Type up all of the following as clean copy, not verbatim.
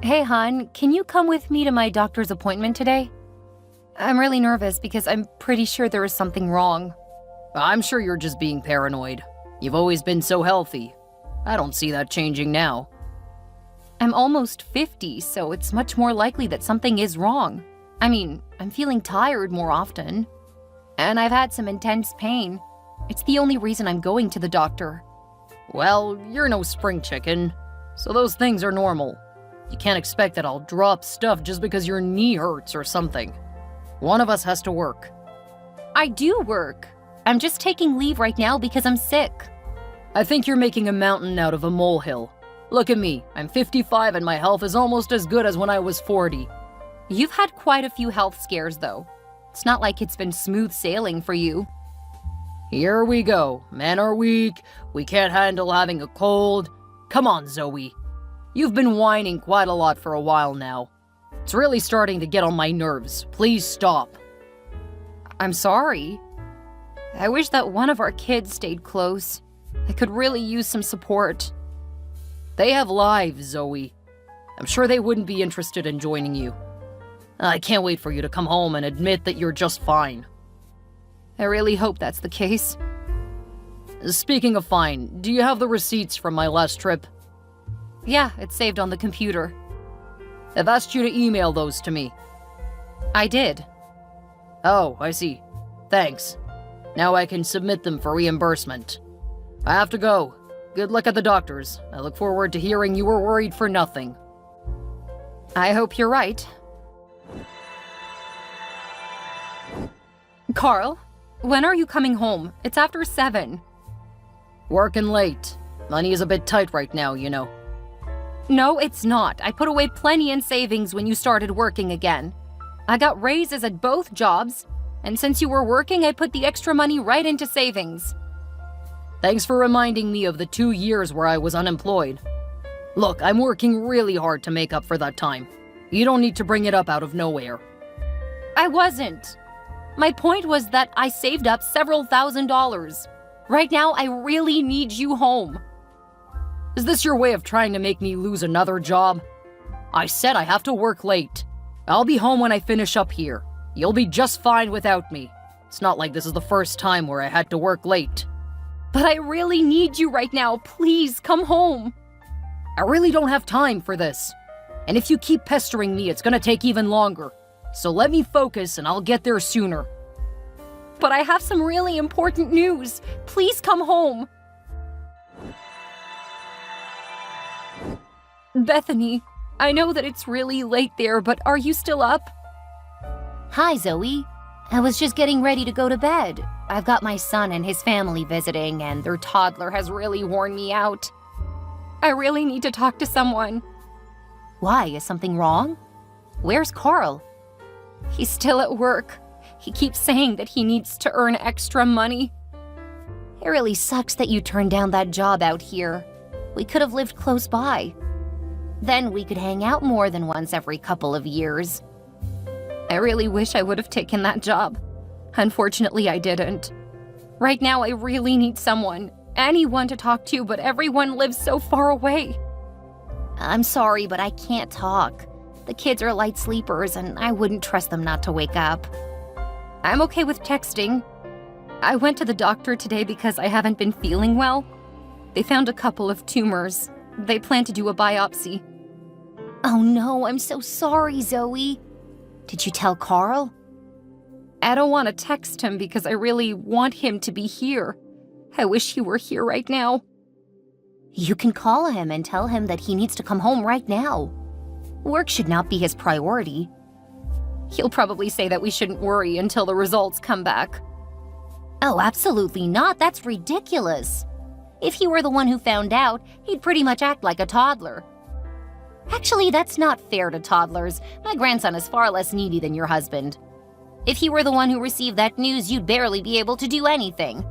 Hey, hon, can you come with me to my doctor's appointment today? I'm really nervous because I'm pretty sure there is something wrong. I'm sure you're just being paranoid. You've always been so healthy. I don't see that changing now. I'm almost 50, so it's much more likely that something is wrong. I mean, I'm feeling tired more often. And I've had some intense pain. It's the only reason I'm going to the doctor. Well, you're no spring chicken, so those things are normal. You can't expect that I'll drop stuff just because your knee hurts or something. One of us has to work. I do work. I'm just taking leave right now because I'm sick. I think you're making a mountain out of a molehill. Look at me, I'm 55 and my health is almost as good as when I was 40. You've had quite a few health scares, though. It's not like it's been smooth sailing for you. Here we go. Men are weak. We can't handle having a cold. Come on, Zoe. You've been whining quite a lot for a while now. It's really starting to get on my nerves. Please stop. I'm sorry. I wish that one of our kids stayed close. I could really use some support. They have lives, Zoe. I'm sure they wouldn't be interested in joining you. I can't wait for you to come home and admit that you're just fine. I really hope that's the case. Speaking of fine, do you have the receipts from my last trip? Yeah, it's saved on the computer. I've asked you to email those to me. I did. Oh, I see. Thanks. Now I can submit them for reimbursement. I have to go. Good luck at the doctor's. I look forward to hearing you were worried for nothing. I hope you're right. Carl, when are you coming home? It's after 7. Working late. Money is a bit tight right now, you know. No, it's not. I put away plenty in savings when you started working again. I got raises at both jobs, and since you were working, I put the extra money right into savings. Thanks for reminding me of the 2 years where I was unemployed. Look, I'm working really hard to make up for that time. You don't need to bring it up out of nowhere. I wasn't. My point was that I saved up several $1,000s. Right now, I really need you home. Is this your way of trying to make me lose another job? I said I have to work late. I'll be home when I finish up here. You'll be just fine without me. It's not like this is the first time where I had to work late. But I really need you right now. Please, come home. I really don't have time for this. And if you keep pestering me, it's gonna take even longer. So let me focus and I'll get there sooner. But I have some really important news. Please come home. Bethany, I know that it's really late there, but are you still up? Hi, Zoe. I was just getting ready to go to bed. I've got my son and his family visiting, and Their toddler has really worn me out. I really need to talk to someone. why? Is something wrong? Where's Carl? He's still at work. He keeps saying that he needs to earn extra money. It really sucks that you turned down that job out here. We could have lived close by. Then we could hang out more than once every couple of years. I really wish I would have taken that job. Unfortunately, I didn't. Right now, I really need someone, anyone to talk to, but everyone lives so far away. I'm sorry, but I can't talk. The kids are light sleepers, and I wouldn't trust them not to wake up. I'm okay with texting. I went to the doctor today because I haven't been feeling well. They found a couple of tumors. They plan to do a biopsy. Oh no, I'm so sorry, Zoe. Did you tell Carl? I don't want to text him because I really want him to be here. I wish he were here right now. You can call him and tell him that he needs to come home right now. Work should not be his priority. He'll probably say that we shouldn't worry until the results come back. Oh, absolutely not. That's ridiculous. If he were the one who found out, he'd pretty much act like a toddler. Actually, that's not fair to toddlers. My grandson is far less needy than your husband. If he were the one who received that news, you'd barely be able to do anything.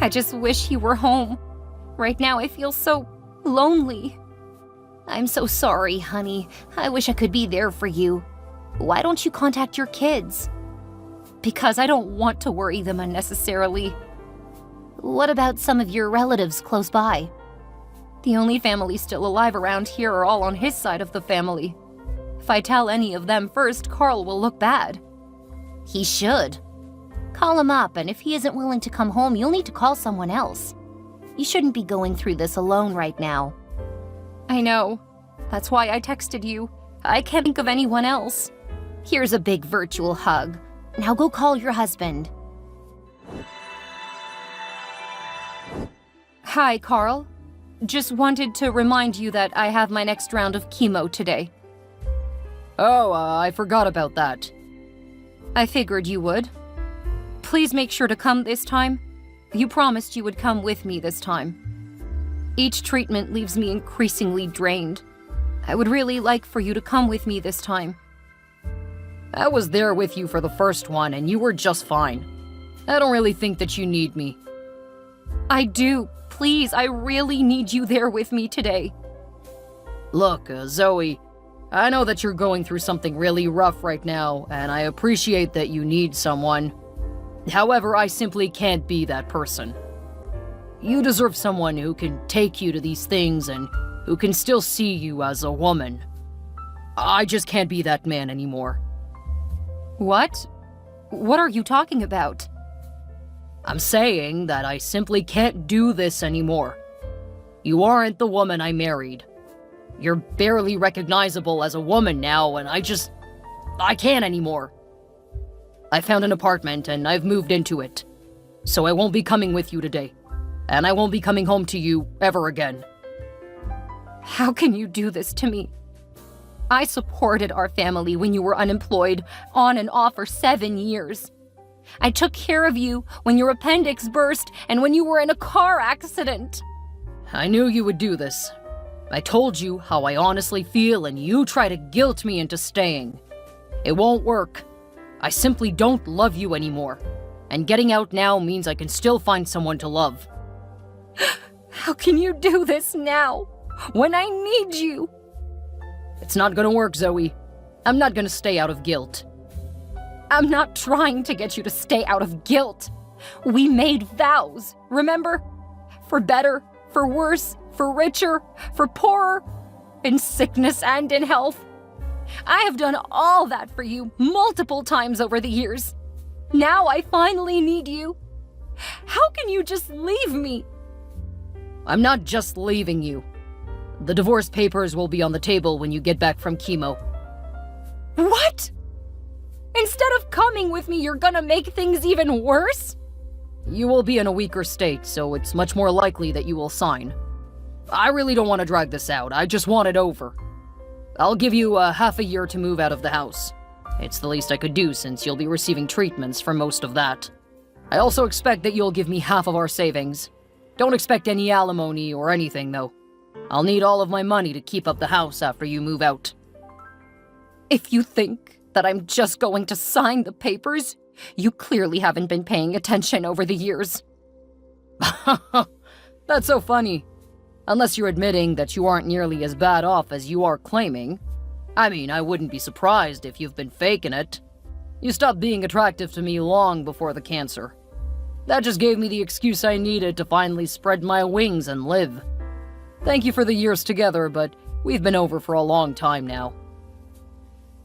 I just wish he were home. Right now, I feel so lonely. I'm so sorry, honey. I wish I could be there for you. Why don't you contact your kids? Because I don't want to worry them unnecessarily. What about some of your relatives close by? The only family still alive around here are all on his side of the family. If I tell any of them first, Carl will look bad. He should. Call him up, and if he isn't willing to come home, you'll need to call someone else. You shouldn't be going through this alone right now. I know. That's why I texted you. I can't think of anyone else. Here's a big virtual hug. Now go call your husband. Hi, Carl. Just wanted to remind you that I have my next round of chemo today. Oh, I forgot about that. I figured you would. Please make sure to come this time. You promised you would come with me this time. Each treatment leaves me increasingly drained. I would really like for you to come with me this time. I was there with you for the first one, and you were just fine. I don't really think that you need me. I do. Please, I really need you there with me today. Look, Zoe, I know that you're going through something really rough right now, and I appreciate that you need someone. However, I simply can't be that person. You deserve someone who can take you to these things and who can still see you as a woman. I just can't be that man anymore. What? What are you talking about? I'm saying that I simply can't do this anymore. You aren't the woman I married. You're barely recognizable as a woman now, and I can't anymore. I found an apartment and I've moved into it. So I won't be coming with you today. And I won't be coming home to you ever again. How can you do this to me? I supported our family when you were unemployed, on and off for 7 years. I took care of you when your appendix burst and when you were in a car accident. I knew you would do this. I told you how I honestly feel and you try to guilt me into staying. It won't work. I simply don't love you anymore. And getting out now means I can still find someone to love. How can you do this now, when I need you? It's not gonna work, Zoe. I'm not gonna stay out of guilt. I'm not trying to get you to stay out of guilt. We made vows, remember? For better, for worse, for richer, for poorer, in sickness and in health. I have done all that for you multiple times over the years. Now I finally need you. How can you just leave me? I'm not just leaving you. The divorce papers will be on the table when you get back from chemo. What? Instead of coming with me, you're gonna make things even worse? You will be in a weaker state, so it's much more likely that you will sign. I really don't want to drag this out. I just want it over. I'll give you half a year to move out of the house. It's the least I could do since you'll be receiving treatments for most of that. I also expect that you'll give me half of our savings. Don't expect any alimony or anything, though. I'll need all of my money to keep up the house after you move out. If you think that I'm just going to sign the papers, you clearly haven't been paying attention over the years. That's so funny. Unless you're admitting that you aren't nearly as bad off as you are claiming. I mean, I wouldn't be surprised if you've been faking it. You stopped being attractive to me long before the cancer. That just gave me the excuse I needed to finally spread my wings and live. Thank you for the years together, but we've been over for a long time now.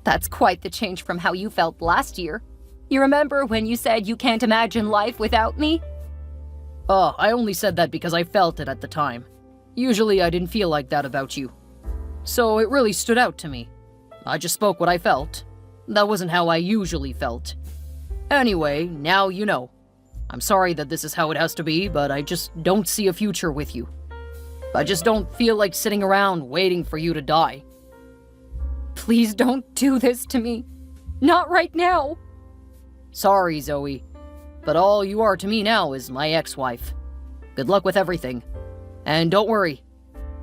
That's quite the change from how you felt last year. You remember when you said you can't imagine life without me? Oh, I only said that because I felt it at the time. Usually I didn't feel like that about you. So it really stood out to me. I just spoke what I felt. That wasn't how I usually felt. Anyway, now you know. I'm sorry that this is how it has to be, but I just don't see a future with you. I just don't feel like sitting around waiting for you to die. Please don't do this to me. Not right now. Sorry, Zoe, but all you are to me now is my ex-wife. Good luck with everything. And don't worry,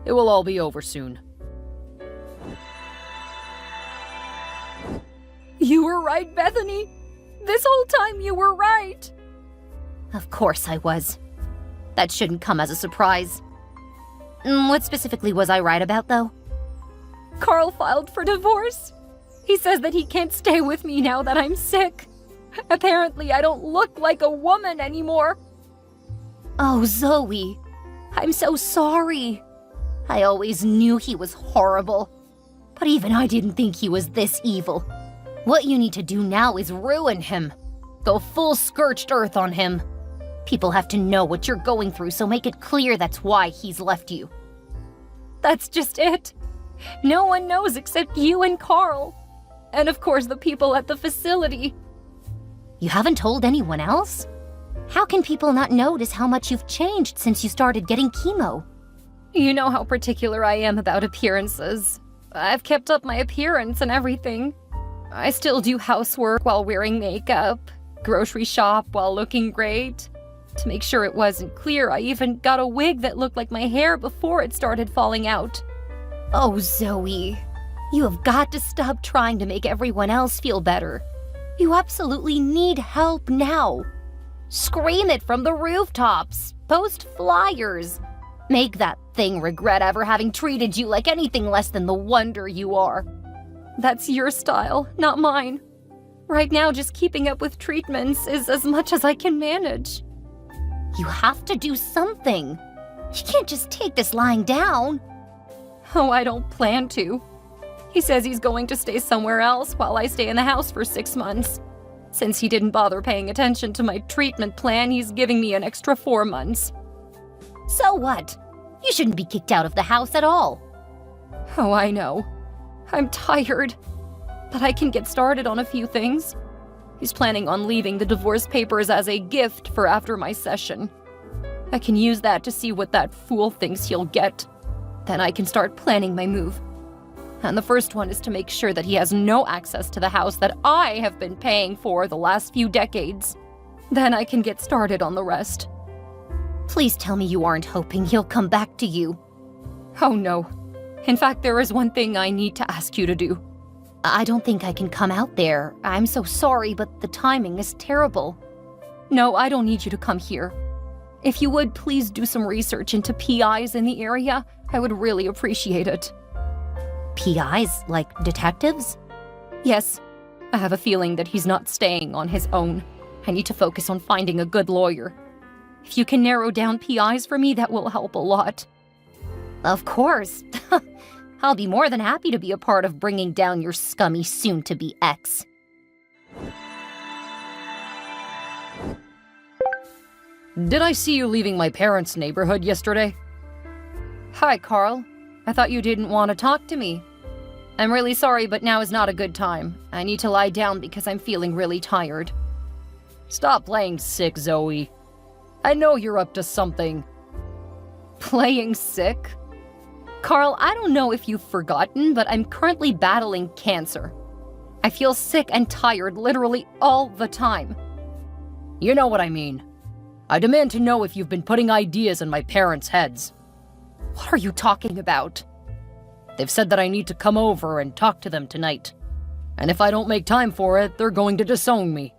it will all be over soon. You were right, Bethany. This whole time you were right. Of course I was. That shouldn't come as a surprise. What specifically was I right about, though? Carl filed for divorce. He says that he can't stay with me now that I'm sick. Apparently, I don't look like a woman anymore. Oh, Zoe. I'm so sorry. I always knew he was horrible. But even I didn't think he was this evil. What you need to do now is ruin him. Go full scorched earth on him. People have to know what you're going through, so make it clear that's why he's left you. That's just it. No one knows except you and Carl. And of course the people at the facility. You haven't told anyone else? How can people not notice how much you've changed since you started getting chemo? You know how particular I am about appearances. I've kept up my appearance and everything. I still do housework while wearing makeup, grocery shop while looking great. To make sure it wasn't clear, I even got a wig that looked like my hair before it started falling out. Oh, Zoe. You have got to stop trying to make everyone else feel better. You absolutely need help now. Scream it from the rooftops. Post flyers. Make that thing regret ever having treated you like anything less than the wonder you are. That's your style, not mine. Right now, just keeping up with treatments is as much as I can manage. You have to do something. You can't just take this lying down. Oh, I don't plan to. He says he's going to stay somewhere else while I stay in the house for 6 months. Since he didn't bother paying attention to my treatment plan, he's giving me an extra 4 months. So what? You shouldn't be kicked out of the house at all. Oh, I know. I'm tired. But I can get started on a few things. He's planning on leaving the divorce papers as a gift for after my session. I can use that to see what that fool thinks he'll get. Then I can start planning my move. And the first one is to make sure that he has no access to the house that I have been paying for the last few decades. Then I can get started on the rest. Please tell me you aren't hoping he'll come back to you. Oh no. In fact, there is one thing I need to ask you to do. I don't think I can come out there. I'm so sorry, but the timing is terrible. No, I don't need you to come here. If you would, please do some research into PIs in the area. I would really appreciate it. PIs? Like detectives? Yes. I have a feeling that he's not staying on his own. I need to focus on finding a good lawyer. If you can narrow down PIs for me, that will help a lot. Of course. I'll be more than happy to be a part of bringing down your scummy soon-to-be ex. Did I see you leaving my parents' neighborhood yesterday? Hi, Carl. I thought you didn't want to talk to me. I'm really sorry, but now is not a good time. I need to lie down because I'm feeling really tired. Stop playing sick, Zoe. I know you're up to something. Playing sick? Carl, I don't know if you've forgotten, but I'm currently battling cancer. I feel sick and tired literally all the time. You know what I mean. I demand to know if you've been putting ideas in my parents' heads. What are you talking about? They've said that I need to come over and talk to them tonight. And if I don't make time for it, they're going to disown me.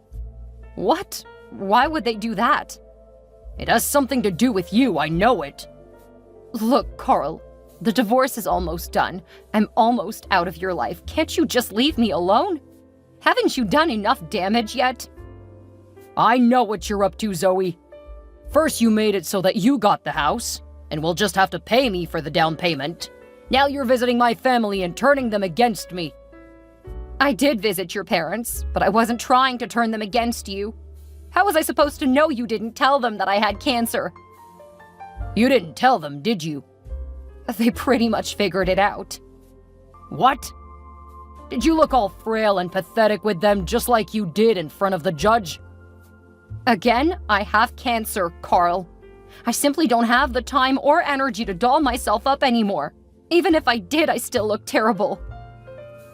What? Why would they do that? It has something to do with you, I know it. Look, Carl, the divorce is almost done. I'm almost out of your life. Can't you just leave me alone? Haven't you done enough damage yet? I know what you're up to, Zoe. First you made it so that you got the house, and will just have to pay me for the down payment. Now you're visiting my family and turning them against me. I did visit your parents, but I wasn't trying to turn them against you. How was I supposed to know you didn't tell them that I had cancer? You didn't tell them, did you? They pretty much figured it out. What? Did you look all frail and pathetic with them just like you did in front of the judge? Again, I have cancer, Carl. I simply don't have the time or energy to doll myself up anymore. Even if I did, I still look terrible.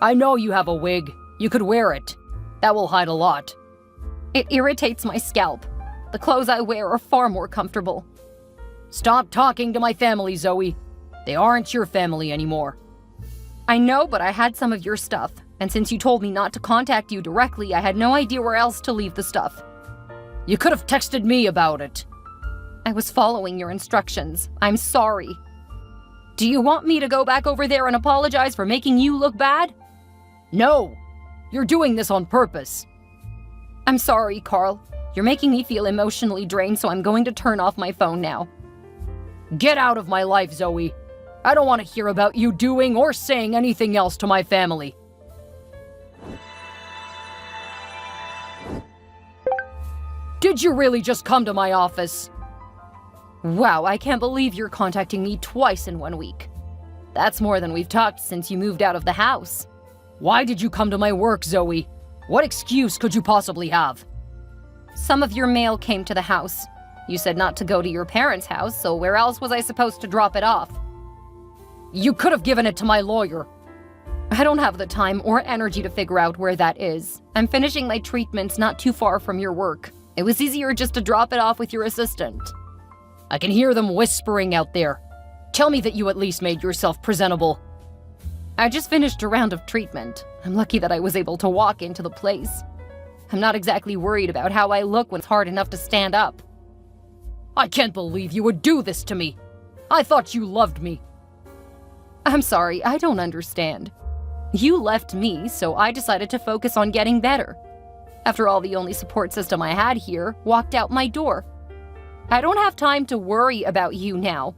I know you have a wig. You could wear it. That will hide a lot. It irritates my scalp. The clothes I wear are far more comfortable. Stop talking to my family, Zoe. They aren't your family anymore. I know, but I had some of your stuff. And since you told me not to contact you directly, I had no idea where else to leave the stuff. You could have texted me about it. I was following your instructions. I'm sorry. Do you want me to go back over there and apologize for making you look bad? No. You're doing this on purpose. I'm sorry, Carl. You're making me feel emotionally drained, so I'm going to turn off my phone now. Get out of my life, Zoe. I don't want to hear about you doing or saying anything else to my family. Did you really just come to my office? Wow, I can't believe you're contacting me twice in 1 week. That's more than we've talked since you moved out of the house. Why did you come to my work, Zoe? What excuse could you possibly have? Some of your mail came to the house. You said not to go to your parents' house, so where else was I supposed to drop it off? You could have given it to my lawyer. I don't have the time or energy to figure out where that is. I'm finishing my treatments not too far from your work. It was easier just to drop it off with your assistant. I can hear them whispering out there. Tell me that you at least made yourself presentable. I just finished a round of treatment. I'm lucky that I was able to walk into the place. I'm not exactly worried about how I look when it's hard enough to stand up. I can't believe you would do this to me. I thought you loved me. I'm sorry, I don't understand. You left me, so I decided to focus on getting better. After all, the only support system I had here walked out my door. I don't have time to worry about you now.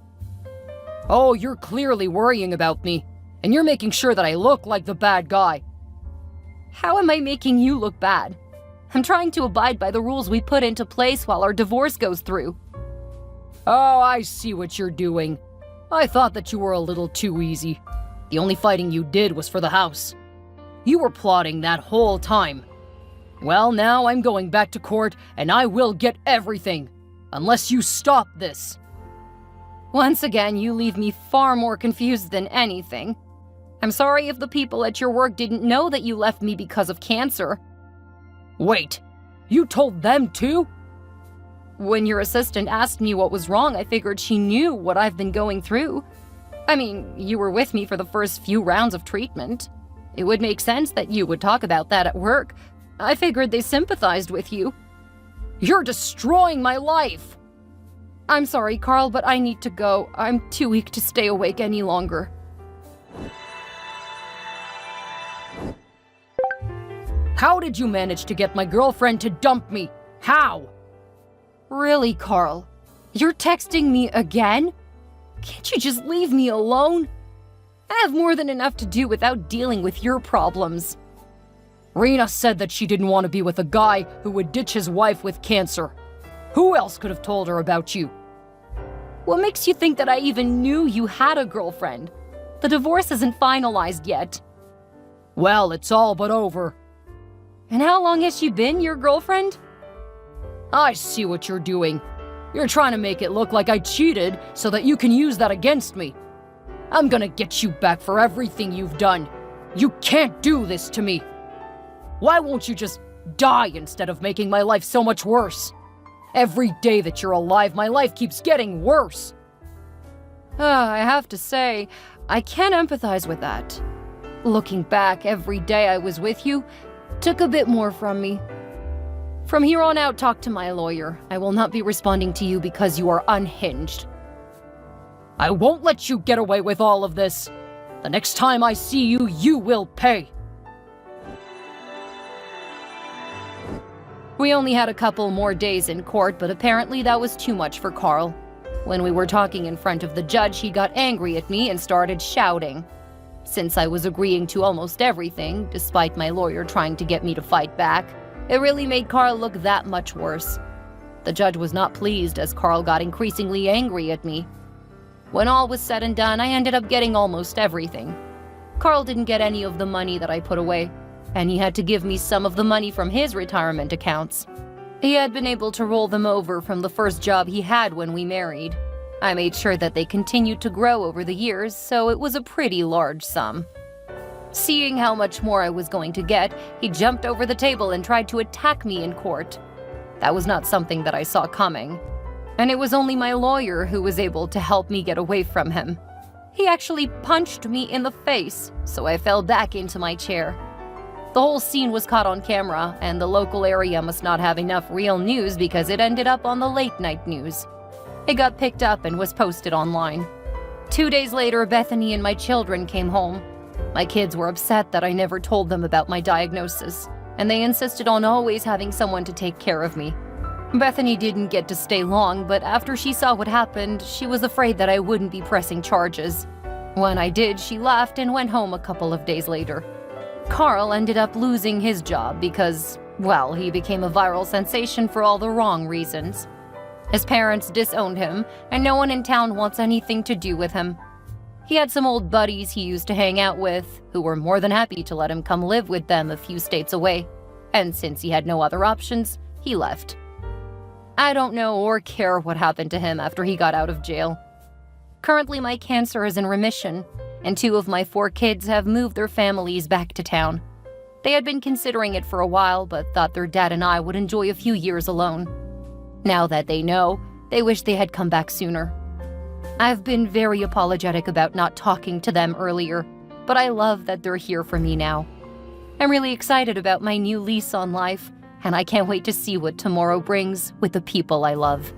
Oh, you're clearly worrying about me, and you're making sure that I look like the bad guy. How am I making you look bad? I'm trying to abide by the rules we put into place while our divorce goes through. Oh, I see what you're doing. I thought that you were a little too easy. The only fighting you did was for the house. You were plotting that whole time. Well, now I'm going back to court, and I will get everything. Unless you stop this. Once again, you leave me far more confused than anything. I'm sorry if the people at your work didn't know that you left me because of cancer. Wait, you told them too? When your assistant asked me what was wrong, I figured she knew what I've been going through. I mean, you were with me for the first few rounds of treatment. It would make sense that you would talk about that at work. I figured they sympathized with you. You're destroying my life! I'm sorry, Carl, but I need to go. I'm too weak to stay awake any longer. How did you manage to get my girlfriend to dump me? How? Really, Carl? You're texting me again? Can't you just leave me alone? I have more than enough to do without dealing with your problems. Rena said that she didn't want to be with a guy who would ditch his wife with cancer. Who else could have told her about you? What makes you think that I even knew you had a girlfriend? The divorce isn't finalized yet. Well, it's all but over. And how long has she been your girlfriend? I see what you're doing. You're trying to make it look like I cheated so that you can use that against me. I'm gonna get you back for everything you've done. You can't do this to me. Why won't you just die instead of making my life so much worse? Every day that you're alive, my life keeps getting worse. I have to say, I can empathize with that. Looking back, every day I was with you took a bit more from me. From here on out, talk to my lawyer. I will not be responding to you because you are unhinged. I won't let you get away with all of this. The next time I see you, you will pay. We only had a couple more days in court, but apparently that was too much for Carl. When we were talking in front of the judge, he got angry at me and started shouting. Since I was agreeing to almost everything, despite my lawyer trying to get me to fight back, it really made Carl look that much worse. The judge was not pleased as Carl got increasingly angry at me. When all was said and done, I ended up getting almost everything. Carl didn't get any of the money that I put away, and he had to give me some of the money from his retirement accounts. He had been able to roll them over from the first job he had when we married. I made sure that they continued to grow over the years, so it was a pretty large sum. Seeing how much more I was going to get, he jumped over the table and tried to attack me in court. That was not something that I saw coming. And it was only my lawyer who was able to help me get away from him. He actually punched me in the face, so I fell back into my chair. The whole scene was caught on camera, and the local area must not have enough real news because it ended up on the late-night news. It got picked up and was posted online. 2 days later, Bethany and my children came home. My kids were upset that I never told them about my diagnosis, and they insisted on always having someone to take care of me. Bethany didn't get to stay long, but after she saw what happened, she was afraid that I wouldn't be pressing charges. When I did, she left and went home a couple of days later. Carl ended up losing his job because, well, he became a viral sensation for all the wrong reasons. His parents disowned him, and no one in town wants anything to do with him. He had some old buddies he used to hang out with, who were more than happy to let him come live with them a few states away. And since he had no other options, he left. I don't know or care what happened to him after he got out of jail. Currently, my cancer is in remission, and 2 of my 4 kids have moved their families back to town. They had been considering it for a while, but thought their dad and I would enjoy a few years alone. Now that they know, they wish they had come back sooner. I've been very apologetic about not talking to them earlier, but I love that they're here for me now. I'm really excited about my new lease on life, and I can't wait to see what tomorrow brings with the people I love.